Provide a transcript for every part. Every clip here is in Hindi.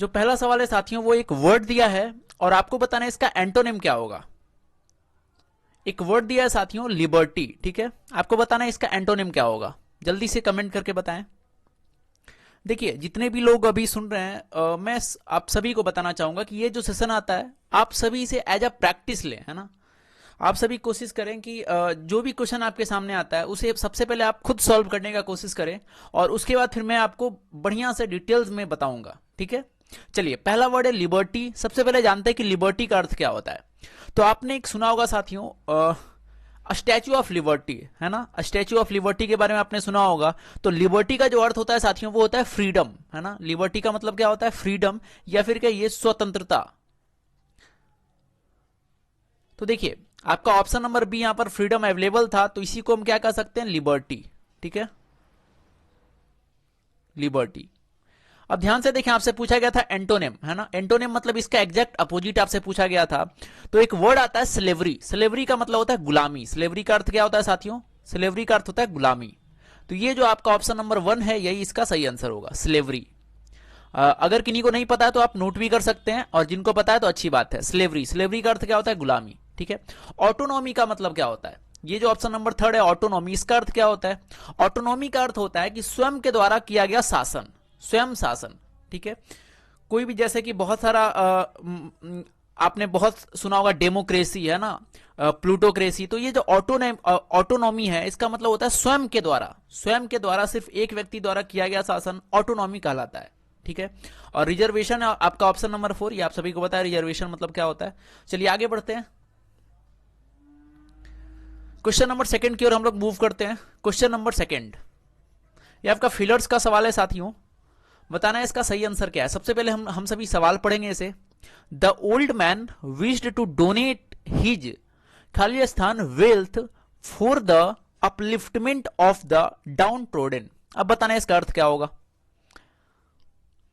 जो पहला सवाल है साथियों, वो एक वर्ड दिया है और आपको बताना है इसका एंटोनिम क्या होगा। एक वर्ड दिया है साथियों, लिबर्टी, ठीक है, आपको बताना है इसका एंटोनिम क्या होगा। जल्दी से कमेंट करके बताएं। देखिए जितने भी लोग अभी सुन रहे हैं, मैं आप सभी को बताना चाहूंगा कि ये जो सेशन आता है आप सभी से एज अ प्रैक्टिस लें, है ना। आप सभी कोशिश करें कि जो भी क्वेश्चन आपके सामने आता है उसे सबसे पहले आप खुद सॉल्व करने का कोशिश करें और उसके बाद फिर मैं आपको बढ़िया से डिटेल्स में बताऊंगा, ठीक है। चलिए पहला वर्ड है लिबर्टी। सबसे पहले जानते हैं कि लिबर्टी का अर्थ क्या होता है। तो आपने एक सुना होगा साथियों, स्टैच्यू ऑफ लिबर्टी, है ना। स्टैच्यू ऑफ लिबर्टी के बारे में आपने सुना होगा। तो लिबर्टी का जो अर्थ होता है साथियों वो होता है फ्रीडम, है ना। लिबर्टी का मतलब क्या होता है, फ्रीडम, या फिर क्या, ये स्वतंत्रता। तो देखिए आपका ऑप्शन नंबर बी यहां पर फ्रीडम अवेलेबल था, तो इसी को हम क्या कह सकते हैं, लिबर्टी, ठीक है, लिबर्टी। अब ध्यान से देखें, आपसे पूछा गया था एंटोनिम, है ना। एंटोनिम मतलब इसका एग्जैक्ट अपोजिट आपसे पूछा गया था। तो एक वर्ड आता है स्लेवरी। स्लेवरी का मतलब होता है गुलामी। स्लेवरी का अर्थ क्या होता है साथियों, स्लेवरी का अर्थ होता है गुलामी। तो ये जो आपका ऑप्शन नंबर 1 है यही इसका सही आंसर होगा, स्लेवरी। अगर किन्हीं को नहीं पता है तो आप नोट भी कर सकते हैं, और जिनको पता है तो अच्छी बात है। स्लेवरी, स्लेवरी का अर्थ क्या होता है, गुलामी, ठीक है। ऑटोनॉमी का मतलब क्या होता है, ये जो ऑप्शन नंबर 3 है ऑटोनॉमी, इसका अर्थ क्या होता है। ऑटोनॉमी का अर्थ होता है कि स्वयं के द्वारा किया गया शासन, स्वयं शासन, ठीक है। कोई भी, जैसे कि बहुत सारा आपने बहुत सुना होगा डेमोक्रेसी, है ना, प्लूटोक्रेसी। तो ये जो ऑटोनॉमी है इसका मतलब होता है स्वयं के द्वारा, स्वयं के द्वारा सिर्फ एक व्यक्ति द्वारा किया गया शासन ऑटोनॉमी कहलाता है, ठीक है। और रिजर्वेशन आपका ऑप्शन नंबर 4, ये आप सभी को पता है रिजर्वेशन मतलब क्या होता है। चलिए आगे बढ़ते हैं, क्वेश्चन नंबर 2 की ओर हम लोग मूव करते हैं। क्वेश्चन नंबर 2 ये आपका फिलर्स का सवाल है साथियों, बताना है इसका सही आंसर क्या है। सबसे पहले हम सभी सवाल पढ़ेंगे इसे। The old man wished to donate his Khalistan wealth for the upliftment of the downtrodden. अब बताना है इसका अर्थ क्या होगा।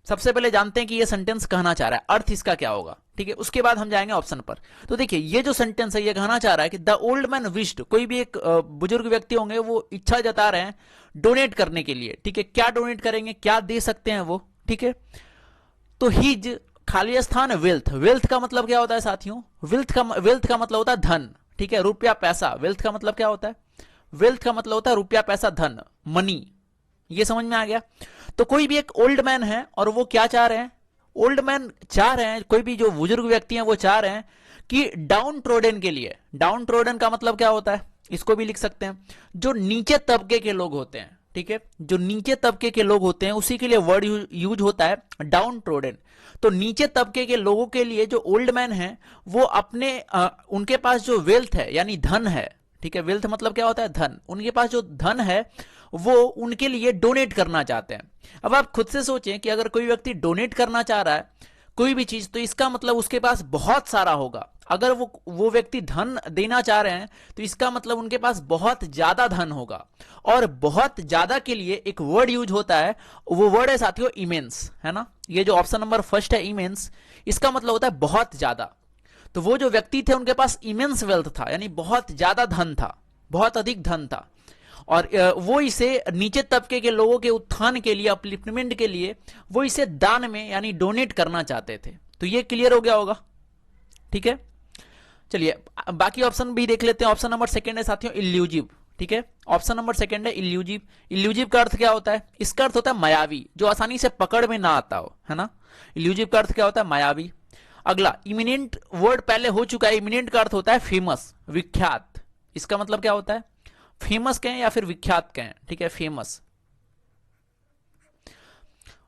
सबसे पहले जानते हैं कि ये सेंटेंस कहना चाह रहा है, अर्थ इसका क्या होगा, ठीक है। उसके बाद हम जाएंगे ऑप्शन पर। तो देखिए ये जो सेंटेंस है ये कहना चाह रहा है कि द ओल्ड मैन विश्ड, कोई भी एक बुजुर्ग व्यक्ति होंगे वो इच्छा जता रहे हैं डोनेट करने के लिए, ठीक है। क्या डोनेट करेंगे, क्या दे सकते हैं वो, ठीक है। तो हिज खालिस्तान वेल्थ, वेल्थ का मतलब क्या होता है साथियों, वेल्थ का मतलब होता है धन, ठीक है, रुपया पैसा। वेल्थ का मतलब क्या होता है, वेल्थ का मतलब होता है रुपया पैसा, धन, मनी। ये समझ में आ गया। तो कोई भी एक ओल्ड मैन है और वो क्या चाह रहे हैं, ओल्ड मैन चाह रहे हैं, कोई भी जो बुजुर्ग व्यक्ति हैं वो चाह रहे हैं कि डाउन ट्रोडन के लिए, डाउन ट्रोडन का मतलब क्या होता है, इसको भी लिख सकते हैं जो नीचे तबके के लोग होते हैं, ठीक है। जो नीचे तबके के लोग होते हैं उसी के लिए वर्ड यूज होता है डाउन ट्रोडन। तो नीचे तबके के लोगों के लिए जो ओल्ड मैन है वो अपने उनके पास जो वेल्थ है यानी धन है, ठीक है। वेल्थ मतलब क्या होता है, धन। उनके पास जो धन है वो उनके लिए डोनेट करना चाहते हैं। अब आप खुद से सोचें कि अगर कोई व्यक्ति डोनेट करना चाह रहा है कोई भी चीज, तो इसका मतलब उसके पास बहुत सारा होगा। अगर वो व्यक्ति धन देना चाह रहे हैं तो इसका मतलब उनके पास बहुत ज्यादा धन होगा। और बहुत ज्यादा के लिए एक वर्ड यूज होता है, वो वर्ड है साथियों इमेंस, है ना। ये जो ऑप्शन नंबर 1 है इमेंस, इसका मतलब होता है बहुत ज्यादा। तो वो जो व्यक्ति थे उनके पास इमेंस वेल्थ था, यानी बहुत ज्यादा धन था, बहुत अधिक धन था। और वो इसे नीचे तबके के लोगों के उत्थान के लिए, अपलिफ्टमेंट के लिए वो इसे दान में यानी डोनेट करना चाहते थे। तो ये क्लियर हो गया होगा, ठीक है। चलिए बाकी ऑप्शन भी देख लेते हैं। ऑप्शन नंबर 2 है साथियों इल्यूजिव, ठीक है। ऑप्शन नंबर 2 है इल्यूजिव। इल्यूजिव का अर्थ क्या होता है, इसका अर्थ होता है मायावी, जो आसानी से पकड़ में ना आता हो, है ना। इल्यूजिव का अर्थ क्या होता है, मायावी। अगला इमिनेंट, वर्ड पहले हो चुका है। इमिनेंट का अर्थ होता है फेमस, विख्यात। इसका मतलब क्या होता है, फेमस कहें या फिर विख्यात कहें, ठीक है, फेमस।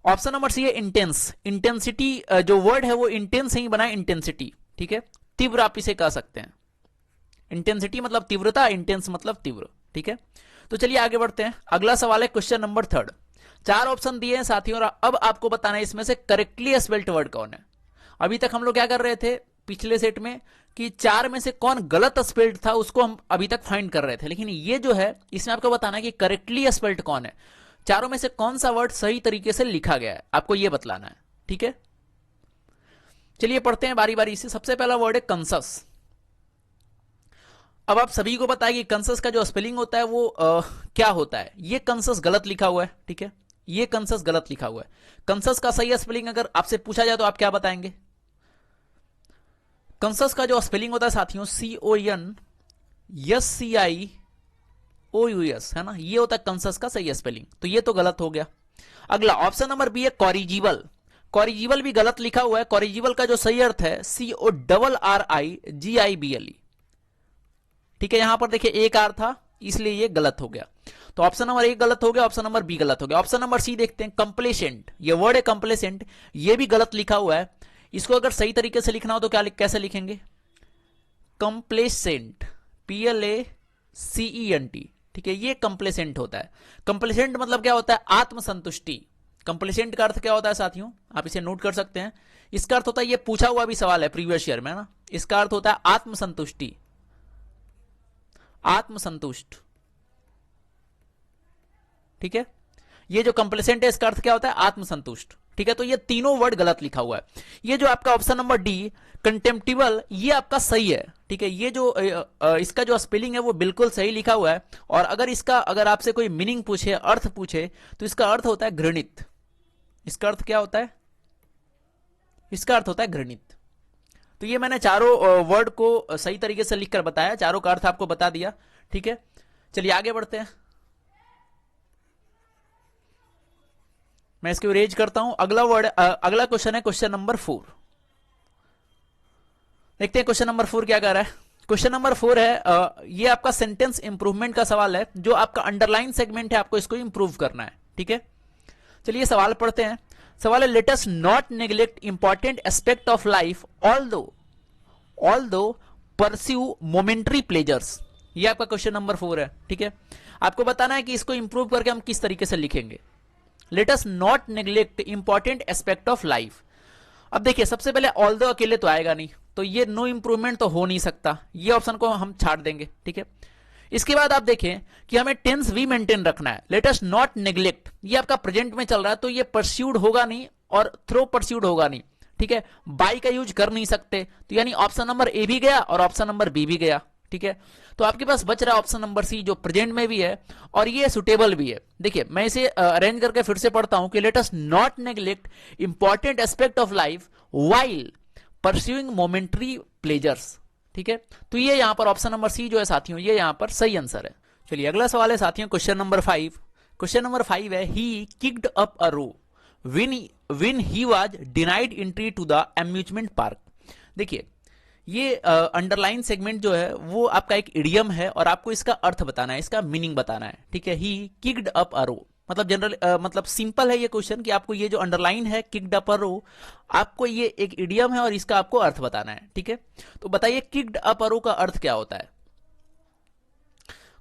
ऑप्शन नंबर सी है इंटेंस। इंटेंसिटी, जो वर्ड है वो इंटेंस से ही बना है, इंटेंसिटी, ठीक है। तीव्र आप इसे कह सकते हैं। इंटेंसिटी मतलब तीव्रता, इंटेंस मतलब तीव्र, ठीक है। तो चलिए आगे बढ़ते हैं। अगला सवाल है क्वेश्चन नंबर 3। 4 ऑप्शन दिए हैं साथियों, और अब आपको बताना है इसमें से करेक्टली स्पेल्ड वर्ड कौन है। अभी तक हम लोग क्या कर रहे थे पिछले सेट में कि 4 में से कौन गलत स्पेल्ड था उसको हम अभी तक फाइंड कर रहे थे, लेकिन ये जो है इसमें आपको बताना है कि करेक्टली स्पेल्ड कौन है। चारों में से कौन सा वर्ड सही तरीके से लिखा गया है, आपको ये बतलाना है, ठीक है। चलिए पढ़ते हैं बारी बारी से। सबसे पहला वर्ड है कंसस। अब आप सभी को पता है कि कंसस का जो स्पेलिंग होता है वो क्या होता है। ये कंसस गलत लिखा हुआ है, ठीक है, ये कंसस गलत लिखा हुआ है। कंसस का सही स्पेलिंग अगर आपसे पूछा जाए तो आप क्या बताएंगे? कंसस का जो स्पेलिंग होता है साथियों, CONSCIOUS, है ना, ये होता है कंसस का सही स्पेलिंग। तो ये तो गलत हो गया। अगला ऑप्शन नंबर बी है कॉरिजिबल। कॉरिजिबल भी गलत लिखा हुआ है। कॉरिजिबल का जो सही अर्थ है CORRIGIBLE। ठीक है, यहां पर देखिए एक आर था, इसलिए ये गलत हो गया। तो ऑप्शन नंबर ए गलत हो गया, ऑप्शन नंबर बी गलत हो गया। ऑप्शन नंबर सी देखते हैं, कंप्लेसेंट। ये वर्ड है कंप्लेसेंट, ये भी गलत लिखा हुआ है। इसको अगर सही तरीके से लिखना हो तो क्या कैसे लिखेंगे? Complacent, PLACENT। ठीक है, ये कंप्लेसेंट होता है। कंप्लेसेंट मतलब क्या होता है? आत्मसंतुष्टि। कंप्लेसेंट का अर्थ क्या होता है साथियों, आप इसे नोट कर सकते हैं। इसका अर्थ होता है, ये पूछा हुआ भी सवाल है प्रीवियस ईयर में ना, इसका अर्थ होता है आत्मसंतुष्टि, आत्मसंतुष्ट। ठीक है, ये जो कंप्लेसेंट है इसका अर्थ क्या होता है? आत्मसंतुष्ट। ठीक है, तो ये तीनों वर्ड गलत लिखा हुआ है। ये जो आपका ऑप्शन नंबर डी कंटेम्प्टिबल, ये आपका सही है। ठीक है, ये जो इसका जो स्पेलिंग है वो बिल्कुल सही लिखा हुआ है। और अगर आपसे कोई मीनिंग पूछे, अर्थ पूछे, तो इसका अर्थ होता है घृणित। इसका अर्थ क्या होता है? इसका अर्थ होता है घृणित। तो ये मैंने चारों वर्ड को सही तरीके से लिखकर बताया, चारों का अर्थ आपको बता दिया। ठीक है, चलिए आगे बढ़ते हैं। मैं इसको इरेज करता हूं। अगला वर्ड, अगला क्वेश्चन है क्वेश्चन नंबर 4। देखते हैं क्वेश्चन नंबर 4 क्या कर रहा है। क्वेश्चन नंबर 4 है, ये आपका सेंटेंस इंप्रूवमेंट का सवाल है। जो आपका अंडरलाइन सेगमेंट है, आपको इसको इंप्रूव करना है। ठीक है, चलिए सवाल पढ़ते हैं। सवाल है, let us not neglect important aspect of life although pursue momentary pleasures. ये आपका क्वेश्चन नंबर 4 है। ठीक है, आपको बताना है कि इसको इंप्रूव करके हम किस तरीके से लिखेंगे। Let us not neglect important aspect of life. अब देखिए, सबसे पहले ऑल्दो अकेले तो आएगा नहीं, तो ये नो इंप्रूवमेंट तो हो नहीं सकता, ये ऑप्शन को हम छाड़ देंगे। ठीक है, इसके बाद आप देखें कि हमें टेंस भी मेंटेन रखना है। लेट अस नॉट नेग्लेक्ट, ये आपका प्रेजेंट में चल रहा है, तो ये परस्यूड होगा नहीं और थ्रो परस्यूड होगा नहीं। ठीक है, बाई का यूज कर नहीं सकते, तो यानी ऑप्शन नंबर ए भी गया और ऑप्शन नंबर बी भी गया। ठीक है, तो आपके पास बच रहा है ऑप्शन नंबर सी, जो प्रेजेंट में भी है और ये सुटेबल भी है। देखिए, मैं इसे अरेंज करके फिर से पढ़ता हूं कि let us not neglect important aspect of life while pursuing momentary pleasures. ठीक है, तो ये यहां पर ऑप्शन नंबर सी जो है साथियों, ये यहां पर सही आंसर है। चलिए अगला सवाल है साथियों, क्वेश्चन नंबर 5। क्वेश्चन नंबर 5 है, he kicked up a row when he was denied entry to the amusement park। देखिए, ये अंडरलाइन सेगमेंट जो है वो आपका एक इडियम है और आपको इसका अर्थ बताना है, इसका मीनिंग बताना है। ठीक है, ही किक्ड अप अ रो, मतलब जनरल मतलब सिंपल है ये क्वेश्चन कि आपको ये जो अंडरलाइन है किक्ड अप अ रो, आपको ये एक इडियम है और इसका आपको अर्थ बताना है। ठीक है, तो बताइए किक्ड अप अ रो का अर्थ क्या होता है?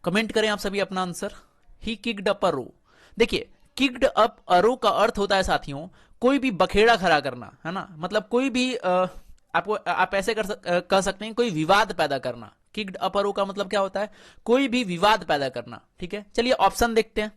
कमेंट करें आप सभी अपना answer. He kicked up a row. देखिए, किक्ड अप अ रो का अर्थ होता है साथियों कोई भी बखेड़ा खड़ा करना, है ना, मतलब कोई भी आप ऐसे कर सकते हैं, कोई विवाद पैदा करना। किक्ड अप अ रो का मतलब क्या होता है? कोई भी विवाद पैदा करना। ठीक है, चलिए ऑप्शन देखते हैं।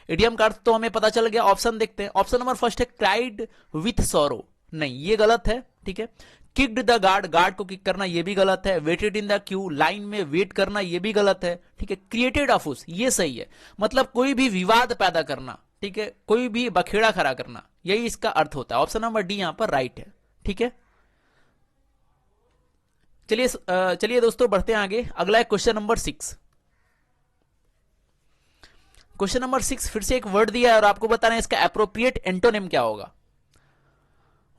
इडियम का अर्थ तो हमें पता चल गया, ऑप्शन देखते हैं। ऑप्शन नंबर फर्स्ट है क्राइड विथ सॉरो, नहीं ये गलत है। ठीक है, किक्ड द गार्ड, गार्ड को किक करना ये भी गलत है। Waited in the queue, line में वेट करना ये भी गलत है। ठीक है, क्रिएटेड अफूस ये सही है, मतलब कोई भी विवाद पैदा करना। ठीक है, कोई भी बखेड़ा खड़ा करना, यही इसका अर्थ होता है। ऑप्शन नंबर डी यहां पर राइट है। ठीक है, चलिए दोस्तों बढ़ते हैं आगे। अगला है क्वेश्चन नंबर 6। क्वेश्चन नंबर 6 फिर से एक वर्ड दिया है और आपको बताना है इसका एप्रोप्रिएट एंटोनिम क्या होगा।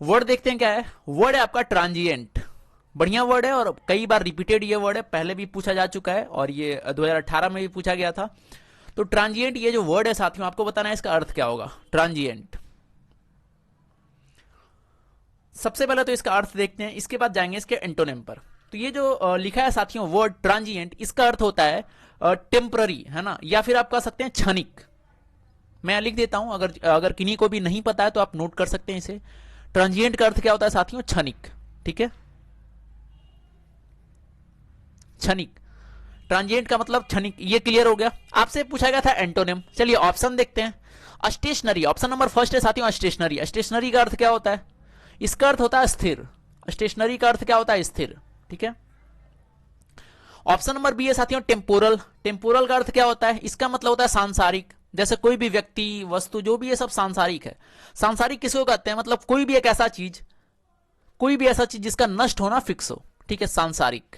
वर्ड देखते हैं क्या है। वर्ड है आपका ट्रांजिएंट। बढ़िया वर्ड है और कई बार रिपीटेड ये वर्ड है, पहले भी पूछा जा चुका है और ये 2018 में भी पूछा गया था। तो ट्रांजिएंट ये जो वर्ड है साथियों, आपको बताना है इसका अर्थ क्या होगा। ट्रांजिएंट, सबसे पहले तो इसका अर्थ देखते हैं, इसके बाद जाएंगे इसके एंटोनिम पर। तो ये जो लिखा है साथियों वर्ड ट्रांजिएंट, इसका अर्थ होता है टेम्पररी, है ना, या फिर आप कह सकते हैं क्षणिक। मैं लिख देता हूं, अगर किन्हीं को भी नहीं पता है तो आप नोट कर सकते हैं इसे। ट्रांजिएंट का अर्थ क्या होता है साथियों? क्षणिक। ठीक है, क्षणिक, ट्रांजिएंट का मतलब क्षणिक, ये क्लियर हो गया। आपसे पूछा गया था एंटोनिम, चलिए ऑप्शन देखते हैं। स्टेशनरी, ऑप्शन नंबर फर्स्ट है साथियों स्टेशनरी। स्टेशनरी का अर्थ क्या होता है? इसका अर्थ होता है स्थिर। स्टेशनरी का अर्थ क्या होता है? स्थिर। ठीक है, ऑप्शन नंबर बी है साथियों टेम्पोरल। टेम्पोरल का अर्थ क्या होता है? इसका मतलब होता है सांसारिक। जैसे कोई भी व्यक्ति, वस्तु, जो भी है सब सांसारिक है। सांसारिक किसको कहते हैं? मतलब कोई भी एक ऐसा चीज, कोई भी ऐसा चीज जिसका नष्ट होना फिक्स हो, ठीक है, सांसारिक।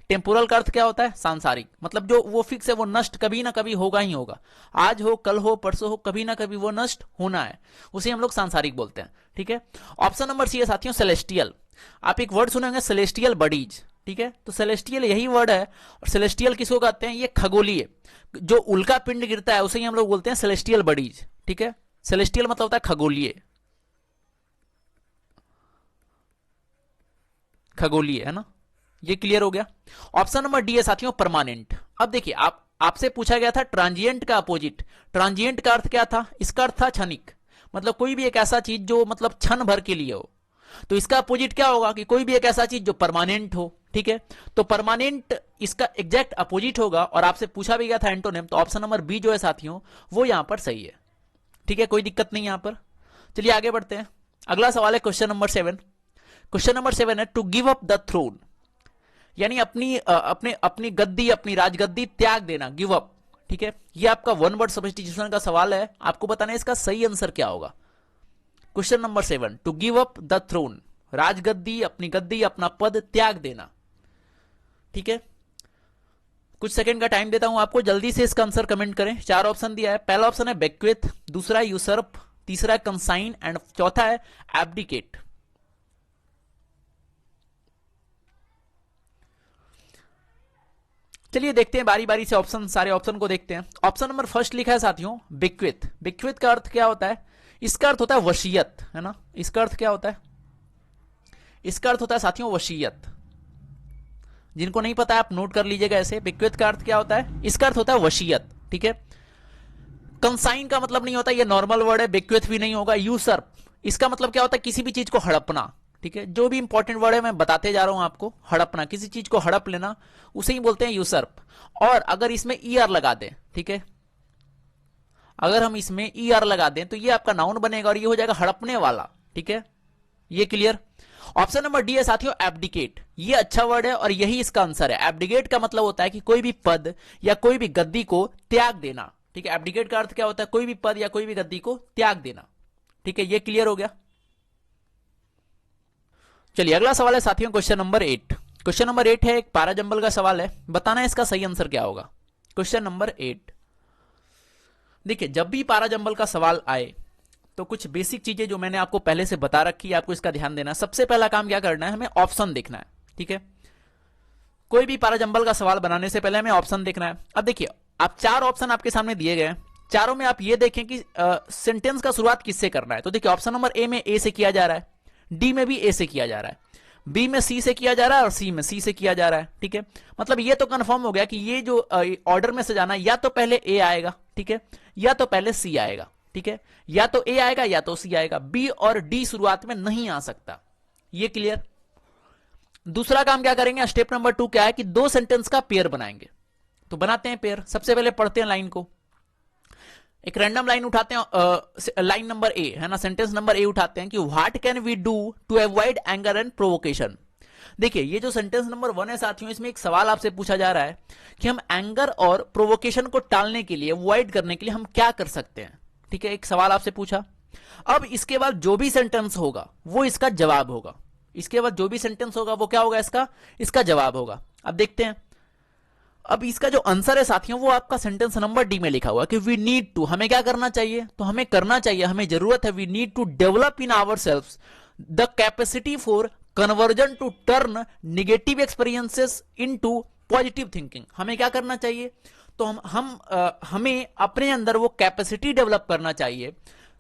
टेम्पोरल का अर्थ क्या होता है? सांसारिक, मतलब जो वो फिक्स है, वो नष्ट कभी ना कभी होगा ही होगा, आज हो, कल हो, परसों हो, कभी ना कभी वो नष्ट होना है, उसे हम लोग सांसारिक बोलते हैं, ठीक है। ऑप्शन नंबर सी है साथियों सेलेस्टियल। आप एक वर्ड सुनेंगे सेलेस्टियल बॉडीज, ठीक है, तो सेलेस्टियल यही वर्ड है। और सेलेस्टियल किसको कहते हैं? ये खगोलीय, जो उल्का पिंड गिरता है उसे ही हम लोग बोलते हैं सेलेस्टियल बॉडीज, ठीक है। सेलेस्टियल मतलब होता है खगोलीय, खगोलीय, है ना, ये क्लियर हो गया। ऑप्शन नंबर डी है साथियों परमानेंट। अब देखिए आपसे पूछा गया था ट्रांजिएंट का अपोजिट। ट्रांजिएंट का अर्थ क्या था? इसका अर्थ था क्षणिक, मतलब कोई भी एक ऐसा चीज जो मतलब क्षण भर के लिए हो। तो इसका अपोजिट क्या होगा? कि कोई भी एक ऐसा चीज जो परमानेंट हो, ठीक है। तो परमानेंट इसका एग्जैक्ट अपोजिट होगा, और आपसे पूछा भी गया था एंटोनिम, तो ऑप्शन नंबर बी जो है साथियों वो यहां पर सही है, ठीक है, कोई दिक्कत नहीं यहां पर। चलिए आगे बढ़ते हैं। अगला सवाल है क्वेश्चन नंबर 7। क्वेश्चन नंबर 7 है to give up the throne, यानी अपनी गद्दी, अपनी राजगद्दी त्याग देना, गिव अप, ठीक है। ये आपका वन वर्ड सब्स्टिट्यूशन का सवाल है, आपको बताना है इसका सही आंसर क्या होगा। Question number 7, to give up the throne, राजगद्दी, अपनी गद्दी, अपना पद त्याग देना, ठीक है। कुछ सेकंड का टाइम देता हूं आपको, जल्दी से इसका आंसर कमेंट करें। 4 ऑप्शन दिया है। पहला ऑप्शन है बेक्वेथ, दूसरा है यूसर्प, तीसरा है कंसाइन एंड चौथा है एब्डिकेट। चलिए देखते हैं बारी बारी से ऑप्शन, सारे ऑप्शन को देखते हैं। ऑप्शन नंबर फर्स्ट लिखा है साथियों बेक्वेथ। बेक्वेथ का अर्थ क्या होता है? इसका अर्थ होता है वसीयत, है ना। इसका अर्थ क्या होता है? इसका अर्थ होता है साथियों वसीयत। जिनको नहीं पता है आप नोट कर लीजिएगा ऐसे। बेक्वेथ का अर्थ क्या होता है? इसका अर्थ होता है वसीयत, ठीक है। कंसाइन का मतलब नहीं होता, ये नॉर्मल वर्ड है, बेक्वेथ भी नहीं होगा। यूसर्प, इसका मतलब क्या होता है? किसी भी चीज को हड़पना, ठीक है। जो भी इंपॉर्टेंट वर्ड है मैं बताते जा रहा हूं आपको। हड़पना, किसी चीज को हड़प लेना, उसे ही बोलते हैं यूसर्प। और अगर इसमें ईआर लगा दें, ठीक है, अगर हम इसमें ईआर लगा दें तो ये आपका नाउन बनेगा और ये हो जाएगा हड़पने वाला, ठीक है। ये क्लियर। ऑप्शन नंबर डी है साथियों एब्डिकेट। ये अच्छा वर्ड है और यही इसका आंसर है। एब्डिकेट का मतलब होता है कि कोई भी पद या कोई भी गद्दी को त्याग देना, ठीक है। एब्डिकेट का अर्थ क्या होता है? कोई भी पद या कोई भी गद्दी को त्याग देना, ठीक है। ये क्लियर हो गया। चलिए अगला सवाल है साथियों क्वेश्चन नंबर 8। क्वेश्चन नंबर 8 है एक पैराजंबल का सवाल है, बताना है इसका सही आंसर क्या होगा। क्वेश्चन नंबर 8, देखिए जब भी पैराजंबल का सवाल आए तो कुछ बेसिक चीजें जो मैंने आपको पहले से बता रखी है, आपको इसका ध्यान देना है। सबसे पहला काम क्या करना है? हमें ऑप्शन देखना है, ठीक है। कोई भी पैराजंबल का सवाल बनाने से पहले हमें ऑप्शन देखना है। अब देखिए आप 4 ऑप्शन आपके सामने दिए गए हैं, चारों में आप ये देखें कि सेंटेंस का शुरुआत किससे करना है। तो देखिए ऑप्शन नंबर ए में ए से किया जा रहा है, डी में भी ए से किया जा रहा है, बी में सी से किया जा रहा है और सी में सी से किया जा रहा है, ठीक है। मतलब ये तो कंफर्म हो गया कि ये जो ऑर्डर में सजाना, या तो पहले ए आएगा, ठीक है, या तो पहले सी आएगा, ठीक है। या तो ए आएगा या तो सी आएगा, बी और डी शुरुआत में नहीं आ सकता। ये क्लियर। दूसरा काम क्या करेंगे? स्टेप नंबर 2 क्या है कि 2 सेंटेंस का पेयर बनाएंगे। तो बनाते हैं पेयर। सबसे पहले पढ़ते हैं लाइन को। एक रैंडम लाइन उठाते हैं, लाइन नंबर ए है ना, सेंटेंस नंबर ए उठाते हैं कि what can we do to avoid anger and provocation. देखिए ये जो सेंटेंस नंबर 1 है साथियों, इसमें एक सवाल आपसे पूछा जा रहा है कि हम एंगर और प्रोवोकेशन को टालने के लिए, अवॉइड करने के लिए हम क्या कर सकते हैं, ठीक है। एक सवाल आपसे पूछा। अब इसके बाद जो भी सेंटेंस होगा वो इसका जवाब होगा। इसके बाद जो भी सेंटेंस होगा वो क्या होगा? इसका जवाब होगा। अब देखते हैं। अब इसका जो आंसर है साथियों वो आपका सेंटेंस नंबर डी में लिखा हुआ है कि वी नीड टू, हमें क्या करना चाहिए? तो हमें करना चाहिए, हमें जरूरत है, we need to develop in ourselves the capacity for conversion to turn negative experiences into positive thinking. हमें क्या करना चाहिए? तो हमें अपने अंदर वो कैपेसिटी डेवलप करना चाहिए।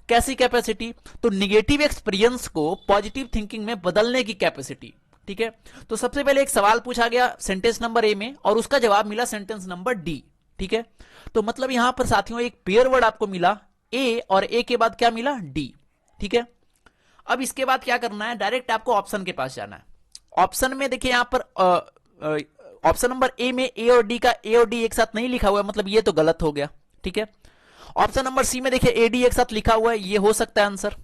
कैसी कैपेसिटी? तो नेगेटिव एक्सपीरियंस को पॉजिटिव थिंकिंग में बदलने की कैपेसिटी, ठीक है। तो सबसे पहले एक सवाल पूछा गया सेंटेंस नंबर ए में और उसका जवाब मिला सेंटेंस नंबर डी, ठीक है। तो मतलब यहां पर साथियों एक पेयर वर्ड आपको मिला ए और ए के बाद क्या मिला? डी, ठीक है। अब इसके बाद क्या करना है? डायरेक्ट आपको ऑप्शन के पास जाना है। ऑप्शन में देखिए यहां पर ऑप्शन नंबर ए में ए और डी एक साथ नहीं लिखा हुआ है, मतलब ये तो गलत हो गया, ठीक है। ऑप्शन नंबर सी में देखिए ए डी एक साथ लिखा हुआ है, ये हो सकता है आंसर।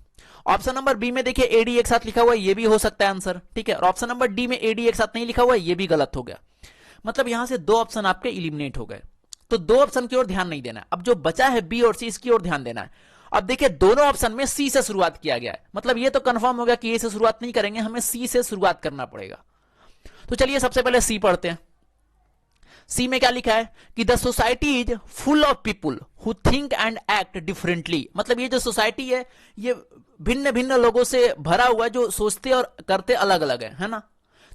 ऑप्शन नंबर बी में देखिए एडी एक साथ लिखा हुआ है, ये भी हो सकता है आंसर, ठीक है। और ऑप्शन नंबर डी में एडी एक साथ नहीं लिखा हुआ है, ये भी गलत हो गया। मतलब यहां से 2 ऑप्शन आपके इलिमिनेट हो गए। तो दो ऑप्शन की ओर ध्यान नहीं देना है। अब जो बचा है बी और सी, इसकी ओर ध्यान देना है। अब देखिए दोनों ऑप्शन में सी से शुरुआत किया गया है, मतलब ये तो कंफर्म हो गया कि ए से शुरुआत नहीं करेंगे, हमें सी से शुरुआत करना पड़ेगा। तो चलिए सबसे पहले सी पढ़ते हैं। सी में क्या लिखा है कि the society is full of people who think and act differently, मतलब ये जो सोसाइटी है ये भिन्न भिन्न लोगों से भरा हुआ है जो सोचते और करते अलग अलग है ना।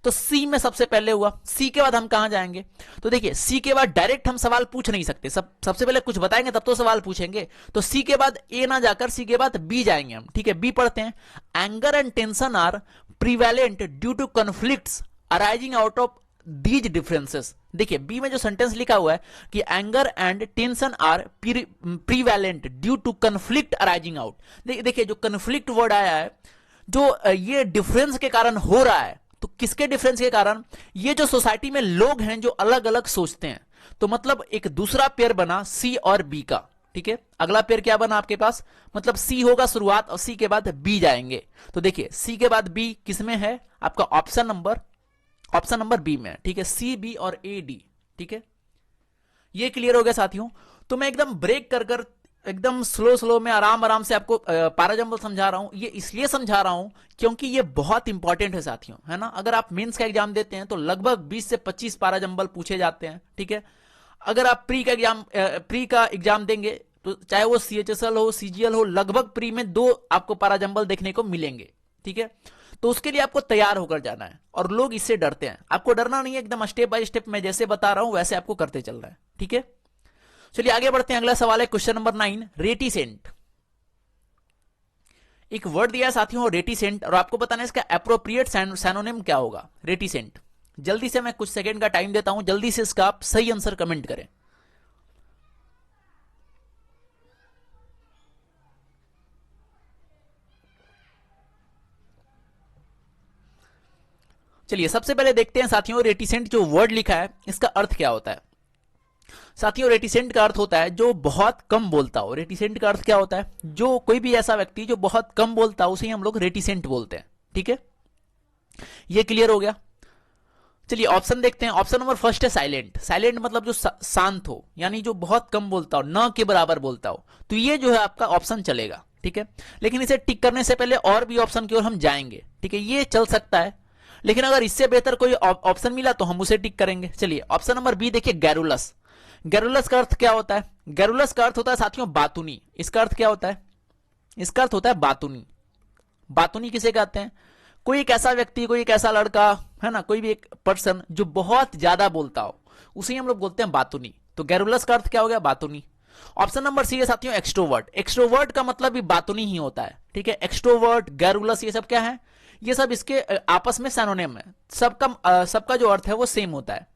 तो सी में सबसे पहले हुआ। सी के बाद हम कहां जाएंगे? तो देखिए सी के बाद डायरेक्ट हम सवाल पूछ नहीं सकते, सबसे पहले कुछ बताएंगे तब तो सवाल पूछेंगे। तो सी के बाद ए ना जाकर सी के बाद बी जाएंगे हम, ठीक है। बी पढ़ते हैं। Anger and tension are prevalent due to conflicts arising out of these differences. देखिए बी में जो सेंटेंस लिखा हुआ है कि anger and tension are prevalent due to conflict arising out. देखिए जो कॉन्फ्लिक्ट वर्ड आया है, जो ये डिफरेंस के कारण हो रहा है, तो किसके डिफरेंस के कारण? ये जो सोसाइटी में लोग हैं जो अलग अलग सोचते हैं। तो मतलब एक दूसरा पेयर बना सी और बी का, ठीक है। अगला पेयर क्या बना आपके पास? मतलब सी होगा शुरुआत और सी के बाद बी जाएंगे। तो देखिए सी के बाद बी किसमें है? आपका ऑप्शन नंबर बी में, ठीक है। सी बी और ए डी, ठीक है। ये क्लियर हो गया साथियों। तो मैं एकदम ब्रेक कर एकदम स्लो में आराम से आपको पैराजंबल समझा रहा हूं। ये इसलिए समझा रहा हूं क्योंकि ये बहुत इंपॉर्टेंट है साथियों, है ना। अगर आप मेंस का एग्जाम देते हैं तो लगभग 20 से 25 पैराजंबल पूछे जाते हैं, ठीक है। अगर आप प्री का एग्जाम देंगे तो चाहे वो सीएचएसएल हो, सीजीएल हो, लगभग प्री में 2 आपको पैराजंबल देखने को मिलेंगे, ठीक है। तो उसके लिए आपको तैयार होकर जाना है और लोग इससे डरते हैं। आपको डरना नहीं है, एकदम स्टेप बाय स्टेप मैं जैसे बता रहा हूं वैसे आपको करते चल रहा है, ठीक है। चलिए आगे बढ़ते हैं। अगला सवाल है क्वेश्चन नंबर 9, रेटिसेंट। एक वर्ड दिया है साथियों रेटिसेंट, और आपको बताना है इसका एप्रोप्रिएट सैनोनिम क्या होगा। रेटिसेंट, जल्दी से मैं कुछ सेकंड का टाइम देता हूं, जल्दी से इसका आप सही आंसर कमेंट करें। चलिए सबसे पहले देखते हैं साथियों रेटिसेंट जो वर्ड लिखा है इसका अर्थ क्या होता है। साथियों रेटिसेंट का अर्थ होता है जो बहुत कम बोलता हो। रेटिसेंट का अर्थ क्या होता है? जो कोई भी ऐसा व्यक्ति जो बहुत कम बोलता हो उसे हम लोग रेटिसेंट बोलते हैं, ठीक है। ये क्लियर हो गया। चलिए ऑप्शन देखते हैं। ऑप्शन नंबर फर्स्ट है साइलेंट। साइलेंट मतलब जो शांत हो, यानी जो बहुत कम बोलता हो, न के बराबर बोलता हो। तो ये जो है आपका ऑप्शन चलेगा, ठीक है। लेकिन इसे टिक करने से पहले और भी ऑप्शन की ओर हम जाएंगे, ठीक है। ये चल सकता है, लेकिन अगर इससे बेहतर कोई ऑप्शन मिला तो हम उसे टिक करेंगे। चलिए ऑप्शन नंबर बी देखिए, गैरुलस। गैरुलस का अर्थ क्या होता है? गैरुलस का अर्थ होता है साथियों बातूनी। इसका अर्थ क्या होता है? इसका अर्थ होता है बातूनी। बातूनी किसे कहते हैं? कोई एक ऐसा व्यक्ति, कोई एक ऐसा लड़का, है ना, कोई भी एक पर्सन जो बहुत ज्यादा बोलता हो, उसे हम लोग बोलते हैं बातूनी। तो गैरुलस का अर्थ क्या हो गया? बातूनी। ऑप्शन नंबर सी है साथियों एक्सट्रोवर्ट। एक्सट्रोवर्ट का मतलब भी बातूनी ही होता है, ठीक है। एक्सट्रोवर्ट, गैरुलस, ये सब क्या है? ये सब इसके आपस में सैनोनिम है। सबका जो अर्थ है वो सेम होता है।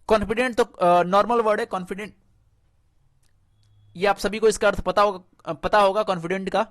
कॉन्फिडेंट तो नॉर्मल वर्ड है, कॉन्फिडेंट, ये आप सभी को इसका अर्थ पता होगा कॉन्फिडेंट का।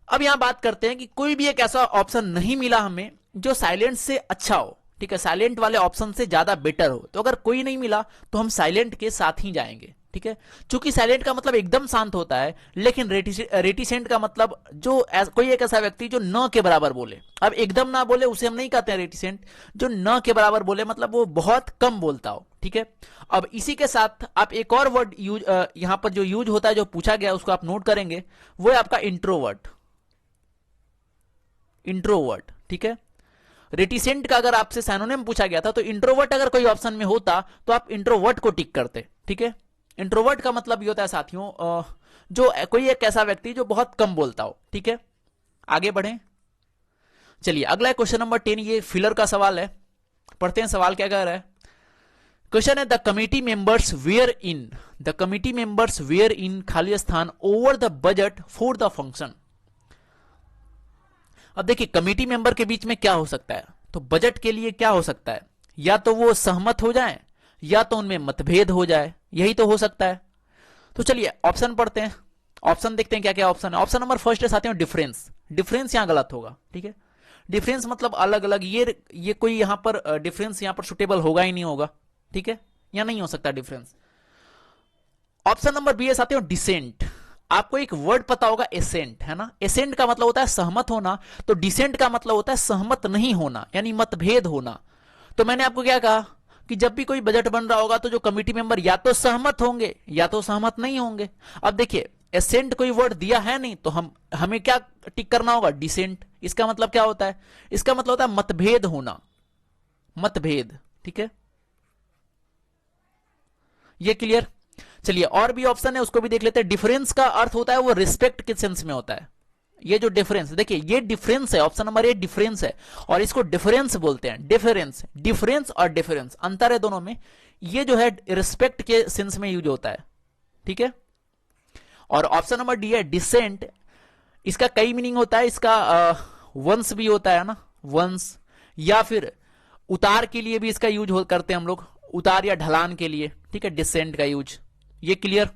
अब यहां बात करते हैं कि कोई भी एक ऐसा ऑप्शन नहीं मिला हमें जो साइलेंट से अच्छा हो, ठीक है, साइलेंट वाले ऑप्शन से ज्यादा बेटर हो। तो अगर कोई नहीं मिला तो हम साइलेंट के साथ ही जाएंगे, ठीक है। चूंकि साइलेंट का मतलब एकदम शांत होता है, लेकिन रेटिसेंट का मतलब जो कोई एक ऐसा व्यक्ति जो न के बराबर बोले। अब एकदम ना बोले उसे हम नहीं कहते हैं रेटिसेंट। जो न के बराबर बोले मतलब वो बहुत कम बोलता हो, ठीक है। अब इसी के साथ आप एक और वर्ड यहां पर जो यूज होता है, जो पूछा गया उसको आप नोट करेंगे, वो है आपका इंट्रोवर्ट। इंट्रोवर्ट, ठीक है। रेटिसेंट का अगर आपसे सैनोनिम पूछा गया था तो इंट्रोवर्ट अगर कोई ऑप्शन में होता तो आप इंट्रोवर्ट को टिक करते, ठीक है। इंट्रोवर्ट का मतलब ये होता है साथियों जो कोई एक ऐसा व्यक्ति जो बहुत कम बोलता हो, ठीक है। आगे बढ़ें। चलिए अगला क्वेश्चन नंबर 10, ये फिलर का सवाल है। पढ़ते हैं सवाल क्या कह रहा है। क्वेश्चन है द कमिटी मेंबर्स वेयर इन खाली स्थान over the budget for the function. अब देखिए कमिटी मेंबर के बीच में क्या हो सकता है, तो बजट के लिए क्या हो सकता है? या तो वो सहमत हो जाए या तो उनमें मतभेद हो जाए, यही तो हो सकता है। तो चलिए ऑप्शन पढ़ते हैं, ऑप्शन देखते हैं क्या क्या ऑप्शन है। ऑप्शन नंबर फर्स्ट है साथियों डिफरेंस। डिफरेंस यहां गलत होगा, ठीक है। डिफरेंस मतलब अलग अलग, ये कोई यहां पर डिफरेंस यहां पर सुटेबल होगा ही नहीं होगा, ठीक है, यहां नहीं हो सकता डिफरेंस। ऑप्शन नंबर बी है साथियों डिसेंट। आपको एक वर्ड पता होगा एसेंट, है ना। एसेंट का मतलब होता है सहमत होना, तो डिसेंट का मतलब होता है सहमत नहीं होना, यानी मतभेद होना। तो मैंने आपको क्या कहा कि जब भी कोई बजट बन रहा होगा तो जो कमिटी मेंबर या तो सहमत होंगे या तो सहमत नहीं होंगे। अब देखिए एसेंट कोई वर्ड दिया है नहीं, तो हमें क्या टिक करना होगा, डिसेंट। इसका मतलब क्या होता है, इसका मतलब होता है मतभेद होना, मतभेद, ठीक है, ये क्लियर। चलिए और भी ऑप्शन है उसको भी देख लेते हैं। डिफरेंस का अर्थ होता है वो रिस्पेक्ट के सेंस में होता है। ये जो डिफरेंस, देखिए ये डिफरेंस है, ऑप्शन नंबर ए डिफरेंस है, और इसको डिफरेंस बोलते हैं। डिफरेंस, डिफरेंस और डिफरेंस अंतर है दोनों में। ये जो है रिस्पेक्ट के सेंस में यूज होता है, ठीक है। और ऑप्शन नंबर डी है डिसेंट। इसका कई मीनिंग होता है, इसका वंश भी होता है ना, वंश, या फिर उतार के लिए भी इसका यूज करते हैं हम लोग, उतार या ढलान के लिए, ठीक है, डिसेंट का यूज। ये क्लियर।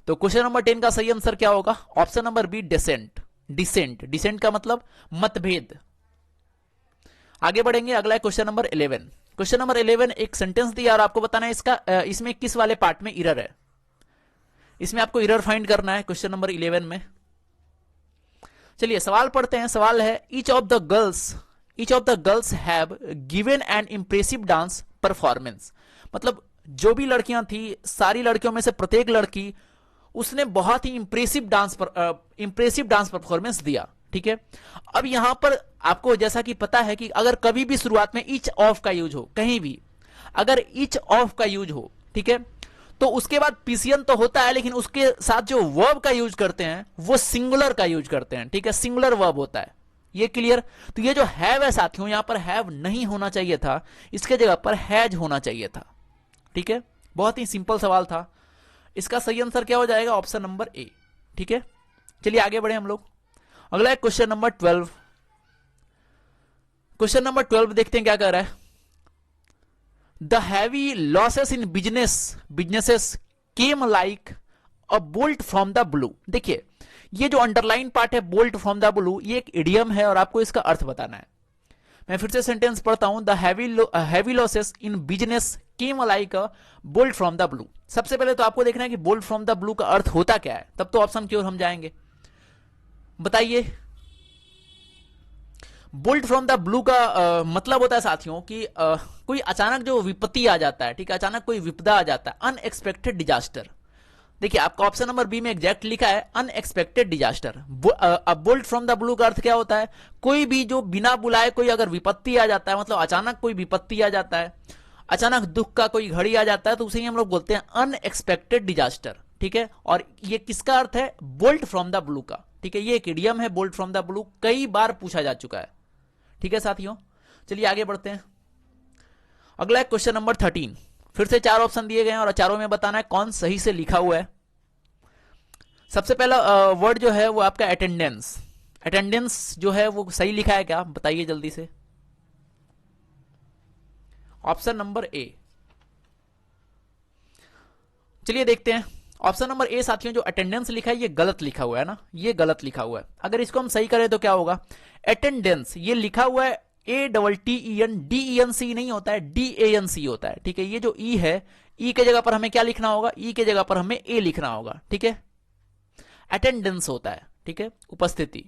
तो क्वेश्चन नंबर 10 का सही आंसर क्या होगा, option number B dissent. Dissent, dissent का मतलब मतभेद। आगे बढ़ेंगे, अगला है क्वेश्चन नंबर 11। क्वेश्चन नंबर 11 एक सेंटेंस दिया और आपको बताना है इसका इसमें किस वाले पार्ट में एरर है। इसमें आपको एरर फाइंड करना है क्वेश्चन नंबर 11 में। चलिए सवाल पढ़ते हैं। सवाल है each of the girls have given an impressive dance performance. मतलब जो भी लड़कियां थी, सारी लड़कियों में से प्रत्येक लड़की उसने बहुत ही इंप्रेसिव डांस परफॉर्मेंस दिया, ठीक है। अब यहां पर आपको जैसा कि पता है कि अगर कभी भी शुरुआत में ईच ऑफ का यूज हो, कहीं भी अगर ईच ऑफ का यूज हो, ठीक है, तो उसके बाद पीसीएन तो होता है, लेकिन उसके साथ जो वर्ब का यूज करते हैं वो सिंगुलर का यूज करते हैं, ठीक है, सिंगुलर वर्ब होता है। ये क्लियर। तो ये जो हैव है साथियों, यहां पर हैव नहीं होना चाहिए था, इसके जगह पर हैज होना चाहिए था, ठीक है। बहुत ही सिंपल सवाल था। इसका सही आंसर क्या हो जाएगा, ऑप्शन नंबर ए, ठीक है। चलिए आगे बढ़े हम लोग। अगला है क्वेश्चन नंबर 12। क्वेश्चन नंबर 12 देखते हैं क्या कर रहा है। The heavy losses in businesses came like a bolt from the blue. देखिए ये जो अंडरलाइन पार्ट है बोल्ट फ्रॉम द ब्लू, ये एक इडियम है और आपको इसका अर्थ बताना है। मैं फिर से सेंटेंस पढ़ता हूं। The heavy losses in business came like a bolt from the blue. सबसे पहले तो आपको देखना है कि बोल्ट फ्रॉम द ब्लू का अर्थ होता क्या है, तब तो ऑप्शन की ओर हम जाएंगे। बताइए। बोल्ट फ्रॉम द ब्लू का मतलब होता है साथियों कि कोई अचानक जो विपत्ति आ जाता है, ठीक है, अचानक कोई विपदा आ जाता है, अनएक्सपेक्टेड डिजास्टर। देखिए आपका ऑप्शन नंबर बी में एग्जैक्ट लिखा है अनएक्सपेक्टेड डिजास्टर। अब बोल्ट फ्रॉम द ब्लू का अर्थ क्या होता है, कोई भी जो बिना बुलाए कोई अगर विपत्ति आ जाता है, मतलब अचानक कोई विपत्ति आ जाता है, अचानक दुख का कोई घड़ी आ जाता है, तो उसे ही हम लोग बोलते हैं अनएक्सपेक्टेड डिजास्टर, ठीक है। और ये किसका अर्थ है, बोल्ट फ्रॉम द ब्लू का, ठीक है। ये एक इडियम है बोल्ट फ्रॉम द ब्लू, कई बार पूछा जा चुका है, ठीक है साथियों। चलिए आगे बढ़ते हैं। अगला है क्वेश्चन नंबर 13। फिर से 4 ऑप्शन दिए गए हैं और चारों में बताना है कौन सही से लिखा हुआ है। सबसे पहला वर्ड जो है वो आपका अटेंडेंस। अटेंडेंस जो है वो सही लिखा है क्या, बताइए जल्दी से। Option number A. चलिए देखते हैं। ऑप्शन नंबर ए साथियों जो अटेंडेंस लिखा है ये गलत लिखा हुआ है ना, ये गलत लिखा हुआ है। अगर इसको हम सही करें तो क्या होगा, अटेंडेंस ये लिखा हुआ है ATTEN नहीं होता है, DANC होता है, ठीक है। ये जो ई है, ई के जगह पर हमें क्या लिखना होगा, ई के जगह पर हमें ए लिखना होगा, ठीक है। अटेंडेंस होता है, ठीक है, उपस्थिति।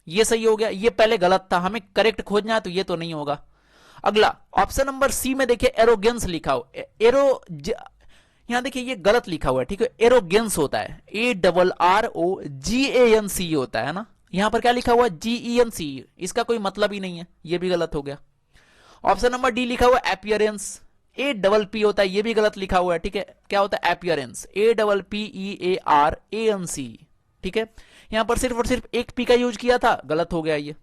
ये सही हो गया, ये पहले गलत था, हमें करेक्ट खोजना है तो ये तो नहीं होगा। अगला ऑप्शन नंबर सी में देखिए एरोगेंस लिखा हो, यहां देखिए ये गलत लिखा हुआ है, ठीक है। एरोगेंस होता है ARROGANC होता है ना, यहां पर क्या लिखा हुआ है GENC, इसका कोई मतलब ही नहीं है, ये भी गलत हो गया। ऑप्शन नंबर डी लिखा हुआ है अपीयरेंस, APP होता है, ये भी गलत लिखा हुआ है, ठीक है। क्या होता है अपीयरेंस, APPEARANC, ठीक है। यहां पर सिर्फ और सिर्फ एक पी का यूज किया था, गलत हो गया ये।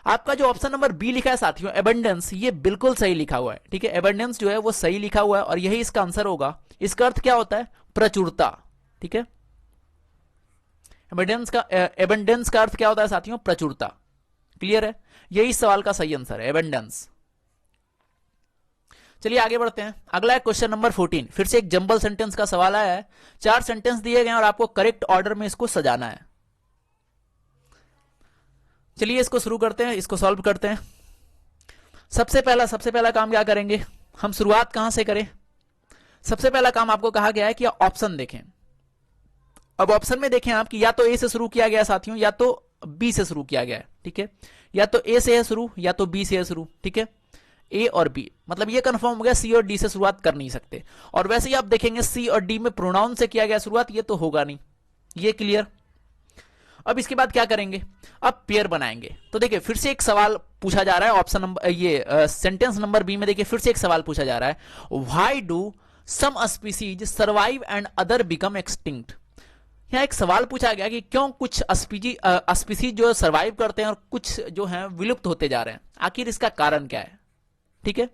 आपका जो ऑप्शन नंबर बी लिखा है साथियों एबंडेंस, ये बिल्कुल सही लिखा हुआ है, ठीक है। एबंडेंस जो है वो सही लिखा हुआ है और यही इसका आंसर होगा। इसका अर्थ क्या होता है, प्रचुरता, ठीक है। एबंडेंस का अर्थ क्या होता है साथियों, प्रचुरता। क्लियर है, यही सवाल का सही आंसर है, एबंडेंस। चलिए आगे बढ़ते हैं। अगला है क्वेश्चन नंबर 14। फिर से एक जंबल सेंटेंस का सवाल आया है। 4 सेंटेंस दिए गए और आपको करेक्ट ऑर्डर में इसको सजाना है। चलिए इसको शुरू करते हैं, इसको सॉल्व करते हैं। सबसे पहला काम क्या करेंगे हम, शुरुआत कहां से करें। सबसे पहला काम आपको कहा गया है कि ऑप्शन देखें। अब ऑप्शन में देखें आप कि या तो ए से शुरू किया गया साथियों, या तो बी से शुरू किया गया है, ठीक है। या तो ए से है शुरू या तो बी से है शुरू, ठीक है। ए और बी, मतलब ये कंफर्म हो गया सी और डी से शुरुआत कर नहीं सकते। और वैसे ही आप देखेंगे सी और डी में प्रोनाउन से किया गया शुरुआत, ये तो होगा नहीं, ये क्लियर। अब इसके बाद क्या करेंगे, अब पेयर बनाएंगे। तो देखिए फिर से एक सवाल पूछा जा रहा है, ऑप्शन नंबर ये सेंटेंस नंबर बी में देखिए फिर से एक सवाल पूछा जा रहा है, why do some species survive and other become extinct. यहाँ एक सवाल पूछा गया कि क्यों कुछ स्पीसीज जो सर्वाइव करते हैं और कुछ जो हैं विलुप्त होते जा रहे हैं, आखिर इसका कारण क्या है। ठीक है,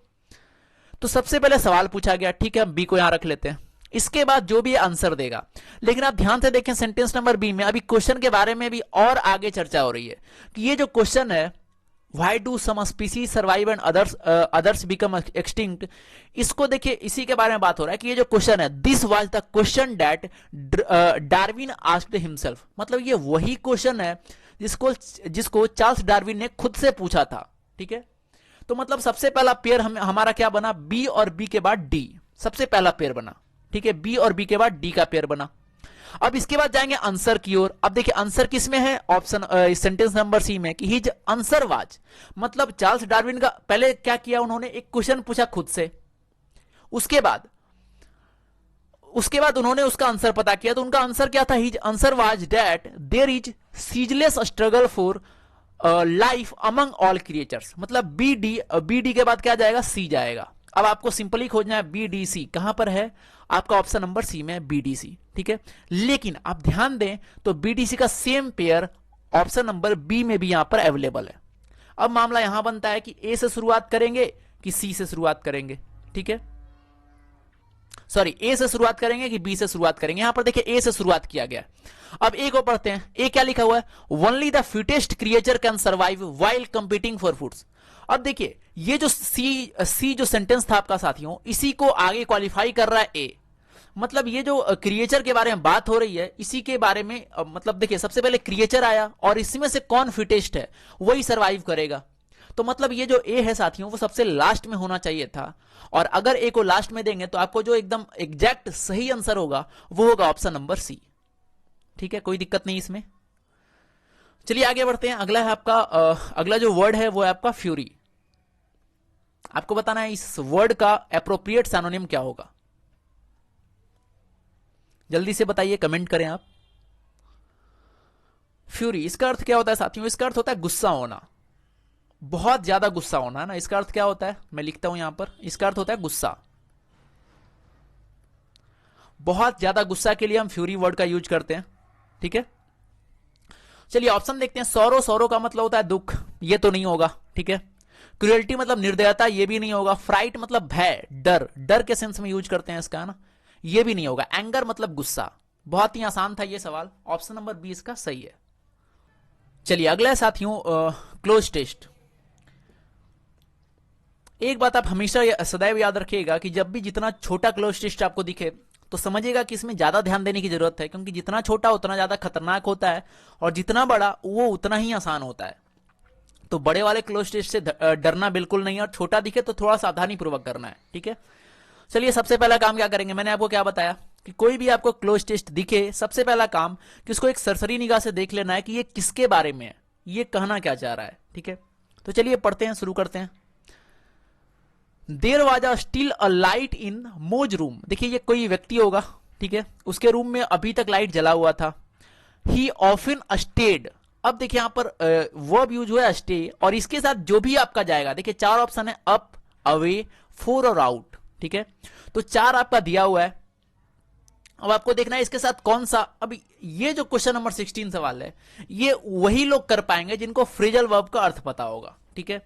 तो सबसे पहले सवाल पूछा गया, ठीक है, बी को यहां रख लेते हैं। इसके बाद जो भी आंसर देगा, लेकिन आप ध्यान से देखें सेंटेंस नंबर बी में अभी क्वेश्चन के बारे में भी और आगे चर्चा हो रही है कि ये जो क्वेश्चन है why do some species survive and others become extinct, इसको देखिए इसी के बारे में बात हो रहा है कि ये जो क्वेश्चन है, this was the question that Darwin asked himself, मतलब ये वही क्वेश्चन है जिसको चार्ल्स डार्विन ने खुद से पूछा था। ठीक है, तो मतलब सबसे पहला पेयर हमारा क्या बना, बी और बी के बाद डी, सबसे पहला पेयर बना। ठीक है, बी और बी के बाद डी का पेयर बना। अब इसके बाद जाएंगे आंसर की ओर। अब देखिए आंसर किस में है, ऑप्शन सेंटेंस नंबर सी में कि हिज आंसर वाज, मतलब चार्ल्स डार्विन का पहले क्या किया, उन्होंने एक क्वेश्चन पूछा खुद से, उसके बाद उन्होंने उसका आंसर पता किया, तो उनका आंसर क्या था, his answer was that there is ceaseless struggle for life among all creatures, मतलब बी डी के बाद क्या जाएगा, सी जाएगा। अब आपको सिंपली खोजना है बी डी सी, कहां पर है आपका ऑप्शन नंबर सी में बी डी सी। ठीक है, लेकिन आप ध्यान दें तो बी डी सी का same pair option number B में भी यहां पर अवेलेबल है। अब मामला यहां बनता है कि ए से शुरुआत करेंगे कि सी से शुरुआत करेंगे। ठीक है, सॉरी, ए से शुरुआत करेंगे कि बी से शुरुआत करेंगे। यहां पर देखिए ए से शुरुआत किया गया। अब ए को पढ़ते हैं, ए क्या लिखा हुआ है, only the fittest creature can survive while competing for foods. अब देखिए ये जो सी जो सेंटेंस था आपका साथियों, इसी को आगे क्वालिफाई कर रहा है ए, मतलब ये जो क्रिएचर के बारे में बात हो रही है इसी के बारे में, मतलब देखिए सबसे पहले क्रिएचर आया और इसमें से कौन फिटेस्ट है वही सर्वाइव करेगा। तो मतलब ये जो ए है साथियों वो सबसे लास्ट में होना चाहिए था, और अगर ए को लास्ट में देंगे तो आपको जो एकदम एग्जैक्ट सही आंसर होगा वो होगा ऑप्शन नंबर सी। ठीक है, कोई दिक्कत नहीं इसमें। चलिए आगे बढ़ते हैं। अगला है आपका अगला जो वर्ड है वो है आपका फ्यूरी। आपको बताना है इस वर्ड का एप्रोप्रिएट सिनोनिम क्या होगा, जल्दी से बताइए, कमेंट करें आप। फ्यूरी, इसका अर्थ क्या होता है साथियों, इसका अर्थ होता है गुस्सा होना, बहुत ज्यादा गुस्सा होना है ना। इसका अर्थ क्या होता है, मैं लिखता हूं यहां पर, इसका अर्थ होता है गुस्सा। बहुत ज्यादा गुस्सा के लिए हम फ्यूरी वर्ड का यूज करते हैं। ठीक है, चलिए ऑप्शन देखते हैं। सौरो का मतलब होता है दुख, ये तो नहीं होगा। ठीक है, क्रुएल्टी मतलब निर्दयता, ये भी नहीं होगा। फ्राइट मतलब भय, डर के सेंस में यूज करते हैं इसका ना, ये भी नहीं होगा। एंगर मतलब गुस्सा। बहुत ही आसान था ये सवाल, ऑप्शन नंबर बी इसका सही है। चलिए अगला है साथियों क्लोज टेस्ट। एक बात आप हमेशा सदैव याद रखिएगा कि जब भी जितना छोटा क्लोज टेस्ट आपको दिखे तो समझिएगा कि इसमें ज्यादा ध्यान देने की जरूरत है, क्योंकि जितना छोटा उतना ज्यादा खतरनाक होता है और जितना बड़ा वो उतना ही आसान होता है। तो बड़े वाले क्लोज टेस्ट से डरना बिल्कुल नहीं है, और छोटा दिखे तो थोड़ा सावधानी पूर्वक करना है। ठीक है, चलिए सबसे पहला काम क्या करेंगे, मैंने आपको क्या बताया कि कोई भी आपको क्लोज टेस्ट दिखे सबसे पहला काम कि उसको एक सरसरी निगाह से देख लेना है कि ये किसके बारे में है, ये कहना क्या चाह रहा है। ठीक है, तो चलिए पढ़ते हैं, शुरू करते हैं। There was a still a light in Mose room. देखिए ये कोई व्यक्ति होगा, ठीक है, उसके रूम में अभी तक लाइट जला हुआ था। He often stayed. अब देखिए यहां पर वर्ब यूज हुआ है स्टे, और इसके साथ जो भी आपका जाएगा, देखिए चार ऑप्शन है, अप, अवे, फॉर और आउट। ठीक है, तो चार आपका दिया हुआ है। अब आपको देखना है इसके साथ कौन सा। अब ये जो क्वेश्चन नंबर 16 सवाल है ये वही लोग कर पाएंगे जिनको फ्रेजल वर्ब का अर्थ पता होगा। ठीक है,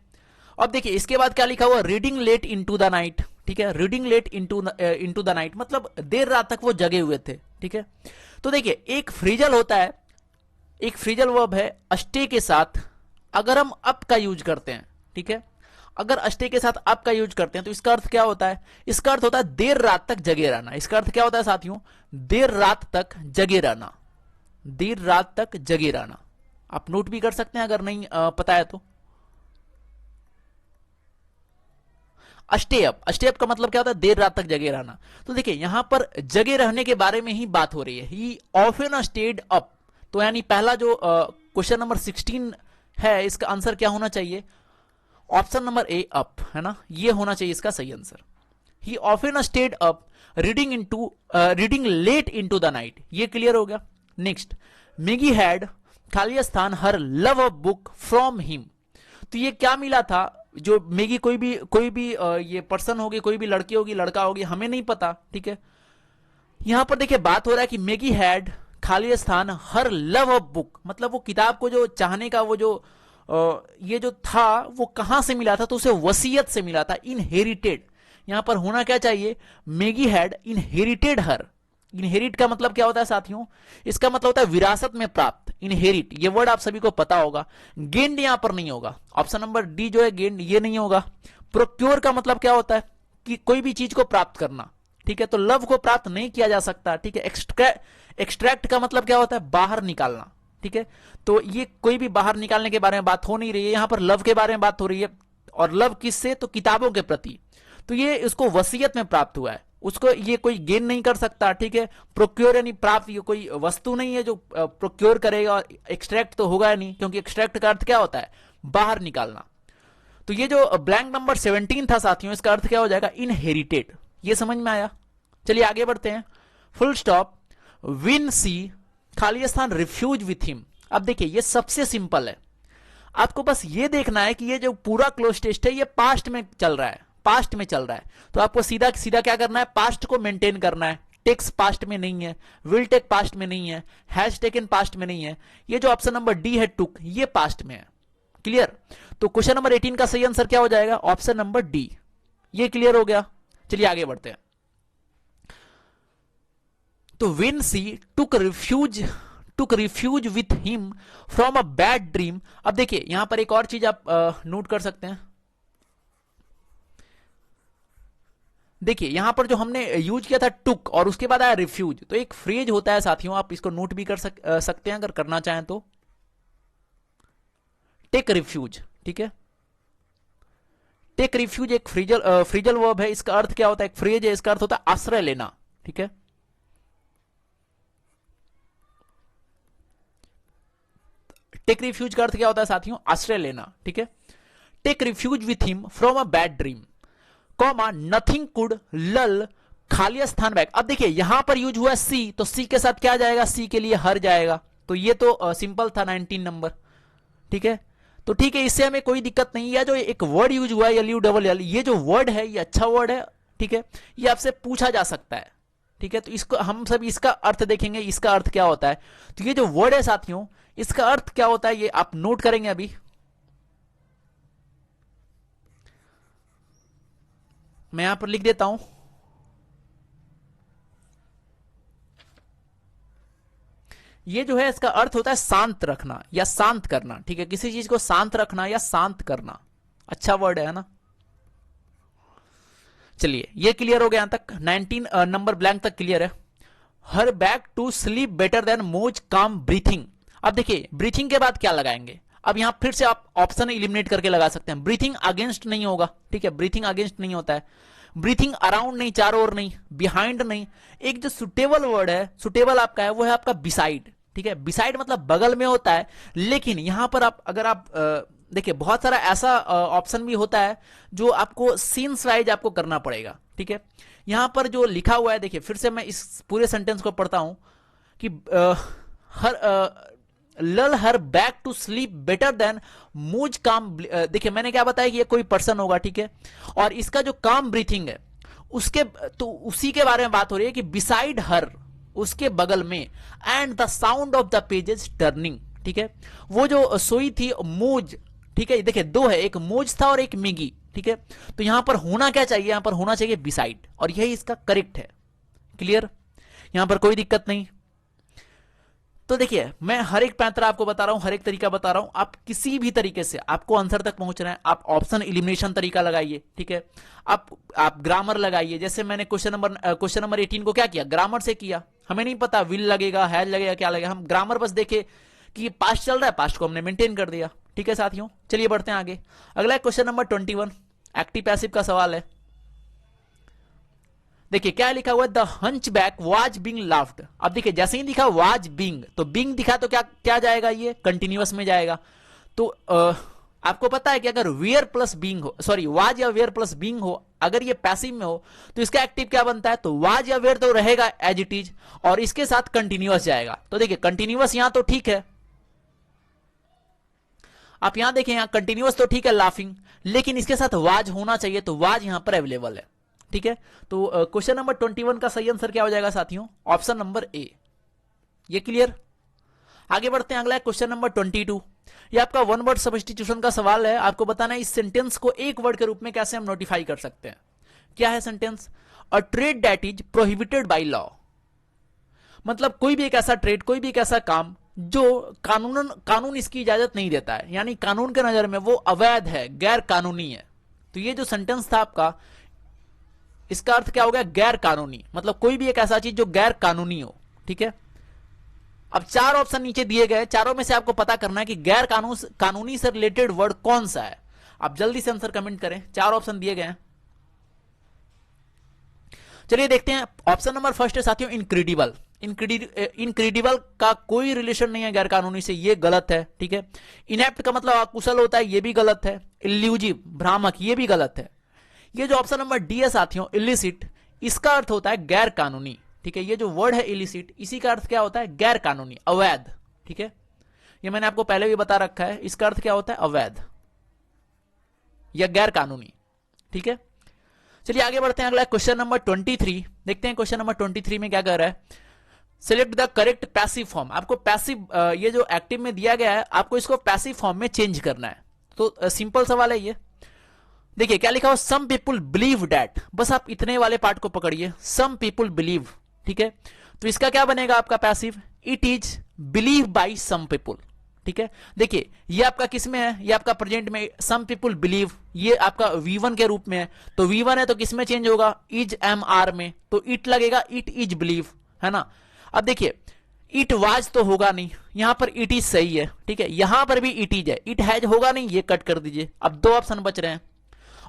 अब देखिए इसके बाद क्या लिखा हुआ, reading late into the night. ठीक है, reading late into the night मतलब देर रात तक वो जगे हुए थे। ठीक है, तो देखिए एक फ्रेजल होता है, एक फ्रेजल वर्ब है स्टे के साथ अगर हम अप का यूज करते हैं। ठीक है, अगर स्टे के साथ अप का यूज करते हैं तो इसका अर्थ क्या होता है, इसका अर्थ होता है देर रात तक जगे रहना। इसका अर्थ क्या होता है साथियों, देर रात तक जगे रहना, देर रात तक जगे रहना। आप नोट भी कर सकते हैं अगर नहीं पता है तो। स्टे अप का मतलब क्या होता है, देर रात तक जगे रहना। तो देखिए यहां पर जगे रहने के बारे में ही बात हो रही है। ही ऑफन स्टेड अप, तो यानी पहला जो क्वेश्चन नंबर 16 है इसका आंसर क्या होना चाहिए, ऑप्शन नंबर ए अप है ना, ये होना चाहिए इसका सही answer. He often stayed up reading late into the night, ये क्लियर हो गया। नेक्स्ट, मैगी हैड खाली स्थान her love of book from him, तो ये क्या मिला था, जो मैगी कोई भी ये पर्सन होगी, कोई भी लड़की होगी, लड़का होगी, हमें नहीं पता, ठीक है। यहां पर देखिए बात हो रहा है कि मैगी हैड खाली स्थान हर लव ऑफ बुक, मतलब वो किताब को जो चाहने का वो जो ये जो था वो कहां से मिला था, तो उसे वसीयत से मिला था, इनहेरिटेड। यहां पर होना क्या चाहिए, Maggi had inherited her. Inherit का मतलब क्या होता है साथियों, इसका मतलब होता है विरासत में प्राप्त, इनहेरिट, ये वर्ड आप सभी को पता होगा। गेंड यहां पर नहीं होगा, ऑप्शन नंबर डी जो है गेंड, ये नहीं होगा। प्रोक्योर का मतलब क्या होता है कि कोई भी चीज को प्राप्त करना, ठीक है, तो लव को प्राप्त नहीं किया जा सकता, ठीक है। एक्सट्रैक्ट का मतलब क्या होता है, बाहर निकालना, ठीक है, तो ये कोई भी बाहर निकालने के बारे में बात हो नहीं रही है, यहां पर लव के बारे में बात हो रही है, और लव किससे, तो किताबों के प्रति, तो ये इसको वसीयत में प्राप्त हुआ है, उसको ये कोई गेन नहीं कर सकता, ठीक है। प्रोक्योर यानी प्राप्त, ये कोई वस्तु नहीं है जो प्रोक्योर करेगा, एक्सट्रैक्ट तो होगा नहीं, क्योंकि एक्सट्रैक्ट का अर्थ क्या होता है, बाहर निकालना। तो ये जो ब्लैंक नंबर 17 था साथियों, इसका अर्थ क्या हो जाएगा, इनहेरिटेड। ये समझ में आया, चलिए आगे बढ़ते हैं। फुल स्टॉप, विन सी खाली स्थान रिफ्यूज विथ हिम। अब देखिए ये सबसे सिंपल है, आपको बस ये देखना है कि ये जो पूरा क्लोज टेस्ट है ये पास्ट में चल रहा है, पास्ट में चल रहा है, तो आपको सीधा सीधा क्या करना है, पास्ट को मेंटेन करना है। टेक्स पास्ट में नहीं है, विल टेक पास्ट में नहीं है, हैज टेकन पास्ट में नहीं है, ये जो ऑप्शन नंबर डी है टुक, ये पास्ट में है। क्लियर, तो क्वेश्चन नंबर 18 का सही आंसर क्या हो जाएगा, ऑप्शन नंबर डी। ये क्लियर हो गया, चलिए आगे बढ़ते हैं। तो when she took refuge with him from a bad dream. अब देखिए यहां पर एक और चीज आप नोट कर सकते हैं, देखिए यहां पर जो हमने यूज किया था टुक और उसके बाद आया रिफ्यूज, तो एक फ्रेज होता है साथियों, आप इसको नोट भी कर सकते हैं अगर करना चाहें तो, टेक रिफ्यूज, ठीक है। टेक रिफ्यूज एक फ्रीजल वर्ब है, इसका अर्थ क्या होता है, एक फ्रेज है, इसका अर्थ होता है आश्रय लेना, ठीक है। टेक रिफ्यूज का अर्थ क्या होता है साथियों, आश्रय लेना, ठीक है। Take refuge with him from a bad dream, comma nothing could lull खाली स्थान बैक। अब देखिए यहां पर यूज हुआ सी, तो सी के साथ क्या जाएगा, सी के लिए हर जाएगा, तो ये तो सिंपल था 19 नंबर, ठीक है। तो ठीक है, इससे हमें कोई दिक्कत नहीं, या जो एक वर्ड यूज हुआ है LULL, ये जो वर्ड है ये अच्छा वर्ड है, ठीक है, ये आपसे पूछा जा सकता है, ठीक है। तो इसको हम सब इसका अर्थ देखेंगे, इसका अर्थ क्या होता है, तो ये जो वर्ड है साथियों इसका अर्थ क्या होता है ये आप नोट करेंगे अभी। मैं यहां पर लिख देता हूं, ये जो है इसका अर्थ होता है शांत रखना या शांत करना, ठीक है, किसी चीज को शांत रखना या शांत करना, अच्छा वर्ड है ना। चलिए ये क्लियर हो गया, यहां तक 19 नंबर ब्लैंक तक क्लियर है। Her back to sleep better than Mose's calm breathing. अब देखिए ब्रीथिंग के बाद क्या लगाएंगे, अब यहां फिर से आप ऑप्शन एलिमिनेट करके लगा सकते हैं। ब्रीथिंग अगेंस्ट नहीं होगा, ठीक है, ब्रीथिंग अगेंस्ट नहीं होता है। ब्रीथिंग अराउंड नहीं, चारों ओर नहीं, बिहाइंड नहीं। एक जो सुटेबल वर्ड है, सुटेबल आपका है वो है आपका बिसाइड, ठीक है। बिसाइड मतलब बगल में होता है, लेकिन यहां पर आप अगर आप देखिए बहुत सारा ऐसा ऑप्शन भी होता है जो आपको सीन्स वाइज आपको करना पड़ेगा, ठीक है। यहां पर जो लिखा हुआ है, देखिए फिर से मैं इस पूरे सेंटेंस को पढ़ता हूं कि lull her back to sleep better than moose calm. देखिए मैंने क्या बताया कि ये कोई पर्सन होगा, ठीक है, और इसका जो काम ब्रीथिंग है उसके तो उसी के बारे में बात हो रही है कि बिसाइड हर, उसके बगल में, and the sound of the pages turning, ठीक है। वो जो सोई थी मूज, ठीक है, देखिए दो है, एक मूज था और एक मिगी, ठीक है। तो यहां पर होना क्या चाहिए, यहां पर होना चाहिए बिसाइड, और यही इसका करेक्ट है। क्लियर, यहां पर कोई दिक्कत नहीं। तो देखिए मैं हर एक पैंतरा आपको बता रहा हूं, हर एक तरीका बता रहा हूं, आप किसी भी तरीके से आपको आंसर तक पहुंचना है, आप ऑप्शन एलिमिनेशन तरीका लगाइए, ठीक है। आप ग्रामर लगाइए, जैसे मैंने क्वेश्चन नंबर 18 को क्या किया, ग्रामर से किया। हमें नहीं पता विल लगेगा, हैज लगेगा, क्या लगेगा, हम ग्रामर बस देखे कि पास्ट चल रहा है, पास्ट को हमने मेंटेन कर दिया, ठीक है साथियों। चलिए बढ़ते हैं आगे। अगला क्वेश्चन नंबर 21, एक्टिव पैसिव का सवाल है। देखिए क्या लिखा हुआ है, the hunchback was being laughed. अब देखिए जैसे ही दिखा वाज बीइंग, तो बीइंग दिखा तो क्या क्या जाएगा, ये कंटिन्यूअस में जाएगा। तो आपको पता है कि अगर वेयर प्लस बीइंग हो, सॉरी वाज या वेयर प्लस बीइंग हो, अगर ये पैसिव में हो तो इसका एक्टिव क्या बनता है, तो वाज या वेयर तो रहेगा एज इट इज और इसके साथ कंटिन्यूअस जाएगा। तो देखिए कंटिन्यूअस यहां तो ठीक है, आप यहां देखें यहां कंटिन्यूअस तो ठीक है लाफिंग, लेकिन इसके साथ वाज होना चाहिए, तो वाज यहां पर अवेलेबल है। ठीक है, तो क्वेश्चन नंबर 21 का सही आंसर क्या हो जाएगा साथियों, ऑप्शन नंबर ए। ये क्लियर। आगे बढ़ते हैं, अगला क्वेश्चन नंबर 22। ये आपका वन वर्ड सब्स्टिट्यूशन का सवाल है। आपको बताना है इस सेंटेंस को एक वर्ड के रूप में कैसे हम नोटिफाई कर सकते हैं। क्या है sentence, a trade that is prohibited by law. मतलब कोई भी एक ऐसा ट्रेड, कोई भी एक ऐसा काम जो कानून इसकी इजाजत नहीं देता है, यानी कानून के नजर में वो अवैध है, गैर कानूनी है। तो ये जो सेंटेंस था आपका, इसका अर्थ क्या हो गया, गैर कानूनी। मतलब कोई भी एक ऐसा चीज जो गैर कानूनी हो। ठीक है, अब चार ऑप्शन नीचे दिए गए, चारों में से आपको पता करना है कि गैर कानूनी से रिलेटेड वर्ड कौन सा है। आप जल्दी से आंसर कमेंट करें, चार ऑप्शन दिए गए हैं। चलिए देखते हैं, ऑप्शन नंबर फर्स्ट है साथियों इनक्रेडिबल। इनक्रेडिबल का कोई रिलेशन नहीं है गैर कानूनी से, ये गलत है। ठीक है, इनेप्ट का मतलब अकुशल होता है, ये भी गलत है। इल्यूजिव, भ्रामक, ये भी गलत है। ये जो ऑप्शन नंबर डी है साथियों इलिसिट, इसका अर्थ होता है गैर कानूनी। ठीक है, ये जो वर्ड है इलिसिट, इसी का अर्थ क्या होता है, गैर कानूनी, अवैध। ठीक है, ये मैंने आपको पहले भी बता रखा है, इसका अर्थ क्या होता है, अवैध या गैर कानूनी। ठीक है, चलिए आगे बढ़ते हैं, अगला क्वेश्चन नंबर 23 देखते हैं। क्वेश्चन नंबर 23 में क्या कर रहा है, select the correct passive form. आपको पैसिव, ये जो एक्टिव में दिया गया है, आपको इसको पैसिव फॉर्म में चेंज करना है। तो सिंपल सवाल है ये। देखिए क्या लिखा हो, सम पीपुल बिलीव डैट, बस आप इतने वाले पार्ट को पकड़िए, सम पीपुल बिलीव। ठीक है, तो इसका क्या बनेगा आपका passive, it is believe by some people. ठीक है, देखिए ये आपका किस में है, ये आपका प्रेजेंट में, सम पीपुल बिलीव, ये आपका V1 के रूप में है। तो V1 है तो किस में चेंज होगा, इज MR में, तो इट लगेगा, इट इज बिलीव, है ना। अब देखिए इट वाज तो होगा नहीं, यहां पर इट इज सही है। ठीक है, यहां पर भी इट इज है, इट हैज होगा नहीं, ये कट कर दीजिए। अब दो ऑप्शन बच रहे हैं,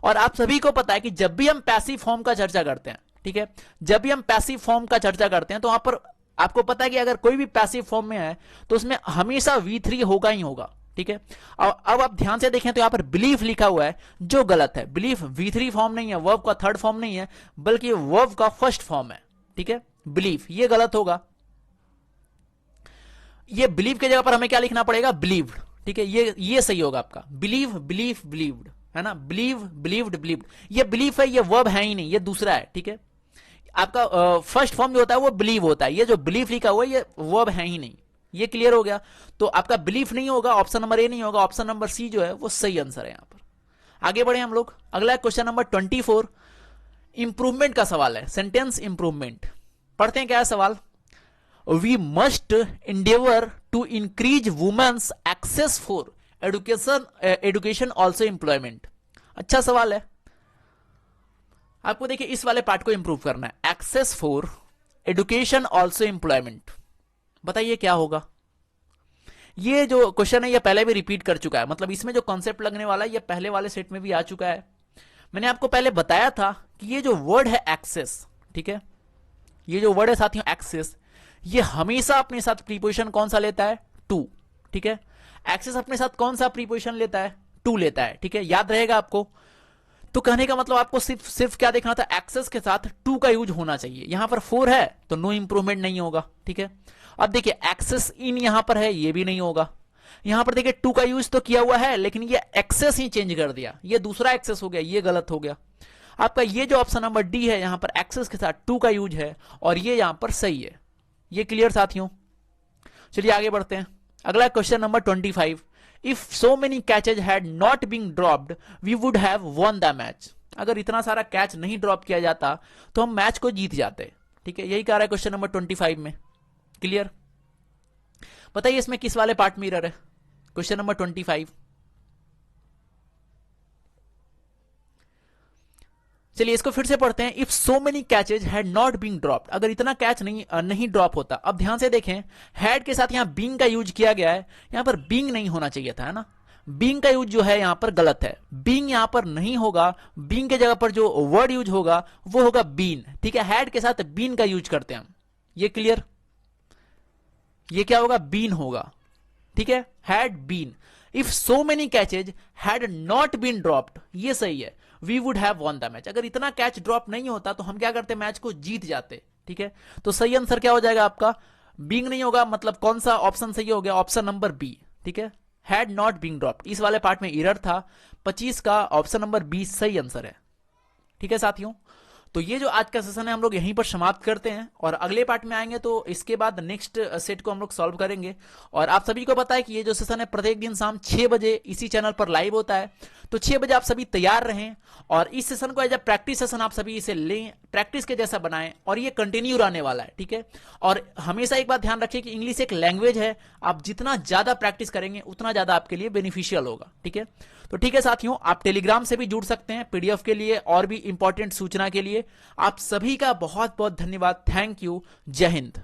और आप सभी को पता है कि जब भी हम पैसिव फॉर्म का चर्चा करते हैं, ठीक है, जब भी हम पैसिव फॉर्म का चर्चा करते हैं तो वहां पर आपको पता है कि अगर कोई भी पैसिव फॉर्म में है तो उसमें हमेशा V3 होगा ही होगा। ठीक है, अब आप ध्यान से देखें तो यहां पर बिलीफ लिखा हुआ है, जो गलत है। बिलीफ V3 फॉर्म नहीं है, वर्ब का थर्ड फॉर्म नहीं है, बल्कि वर्ब का फर्स्ट फॉर्म है। ठीक है, बिलीफ, ये गलत होगा। ये बिलीव की जगह पर हमें क्या लिखना पड़ेगा, बिलीव्ड। ठीक है, ये सही होगा आपका, बिलीव, बिलीफ, बिलीव्ड, है ना। बिलीव, बिलीव्ड, बिलीव्ड, ये बिलीफ है, ये वर्ब है ही नहीं, ये दूसरा है। ठीक है, आपका फर्स्ट फॉर्म जो होता है वो बिलीव होता है, ये जो बिलीफ लिखा हुआ है ये वर्ब है ही नहीं। ये क्लियर हो गया, तो आपका बिलीफ नहीं होगा, ऑप्शन नंबर ए नहीं होगा, ऑप्शन नंबर सी जो है वो सही आंसर है यहां पर। आगे बढ़े हम लोग, अगला क्वेश्चन नंबर 24 इंप्रूवमेंट का सवाल है, सेंटेंस इंप्रूवमेंट। पढ़ते हैं क्या है सवाल, we must endeavour to increase women's access for education also employment. अच्छा सवाल है। आपको देखिए इस वाले पार्ट को इंप्रूव करना है, access for education also employment. बताइए क्या होगा। ये जो क्वेश्चन है ये पहले भी रिपीट कर चुका है, मतलब इसमें जो कॉन्सेप्ट लगने वाला है ये पहले वाले सेट में भी आ चुका है। मैंने आपको पहले बताया था कि ये जो वर्ड है एक्सेस, ठीक है, ये जो वर्ड है साथियों एक्सेस, ये हमेशा अपने साथ प्रीपोजिशन कौन सा लेता है, टू। ठीक है, एक्सेस अपने साथ कौन सा प्रीपोजिशन लेता है, टू लेता है। ठीक है, याद रहेगा आपको। तो कहने का मतलब आपको सिर्फ क्या देखना था, एक्सेस के साथ टू का यूज होना चाहिए। यहां पर 4 है तो नो इंप्रूवमेंट नहीं होगा। ठीक है, अब देखिए एक्सेस इन यहां पर है, ये भी नहीं होगा। यहां पर देखिए टू का यूज तो किया हुआ है, लेकिन ये एक्सेस ही चेंज कर दिया, ये दूसरा एक्सेस हो गया, ये गलत हो गया। आपका ये जो ऑप्शन नंबर डी है, यहां पर एक्सेस के साथ टू का यूज है और ये यहां पर सही है। ये क्लियर साथियों। चलिए आगे बढ़ते हैं, अगला question number 25। If so many catches had not been dropped, we would have won the match. अगर इतना सारा कैच नहीं ड्रॉप किया जाता तो हम मैच को जीत जाते। ठीक है, यही कह रहा है क्वेश्चन नंबर 25 में। क्लियर। बताइए इसमें किस वाले पार्ट में एरर है, क्वेश्चन नंबर 25। चलिए इसको फिर से पढ़ते हैं। If so many catches had not been dropped, अगर इतना कैच नहीं ड्रॉप होता। अब ध्यान से देखें, हैड के साथ यहां बीइंग का यूज किया गया है, यहां पर बीइंग नहीं होना चाहिए था, है ना। बीइंग का यूज जो है यहां पर गलत है, बीइंग यहां पर नहीं होगा। बीइंग के जगह पर जो वर्ड यूज होगा वो होगा बीन। ठीक है, हैड के साथ बीन का यूज करते हैं हम। ये क्लियर, ये क्या होगा, बीन होगा। ठीक है, had been. If so many catches had not been dropped, ये सही है, we would have won the match. अगर इतना कैच ड्रॉप नहीं होता तो हम क्या करते, मैच को जीत जाते। ठीक है, तो सही आंसर क्या हो जाएगा आपका, बीइंग नहीं होगा, मतलब कौन सा ऑप्शन सही हो गया, ऑप्शन नंबर बी। ठीक है, हैड नॉट बीन ड्रॉप्ड, इस वाले पार्ट में एरर था, 25 का ऑप्शन नंबर बी सही आंसर है। ठीक है साथियों, तो ये जो आज का सेशन है हम लोग यहीं पर समाप्त करते हैं, और अगले पार्ट में आएंगे तो इसके बाद नेक्स्ट सेट को हम लोग सॉल्व करेंगे। और आप सभी को पता है कि ये जो सेशन है प्रत्येक दिन शाम 6 बजे इसी चैनल पर लाइव होता है, तो 6 बजे आप सभी तैयार रहें, और इस सेशन को एज अ प्रैक्टिस सेशन आप सभी इसे लें, प्रैक्टिस के जैसा बनाएं, और ये कंटिन्यू रहने वाला है। ठीक है, और हमेशा एक बात ध्यान रखिए कि इंग्लिश एक लैंग्वेज है, आप जितना ज्यादा प्रैक्टिस करेंगे उतना ज्यादा आपके लिए बेनिफिशियल होगा। ठीक है, तो ठीक है साथियों, आप टेलीग्राम से भी जुड़ सकते हैं पीडीएफ के लिए और भी इंपॉर्टेंट सूचना के लिए। आप सभी का बहुत बहुत धन्यवाद, थैंक यू, जय हिंद।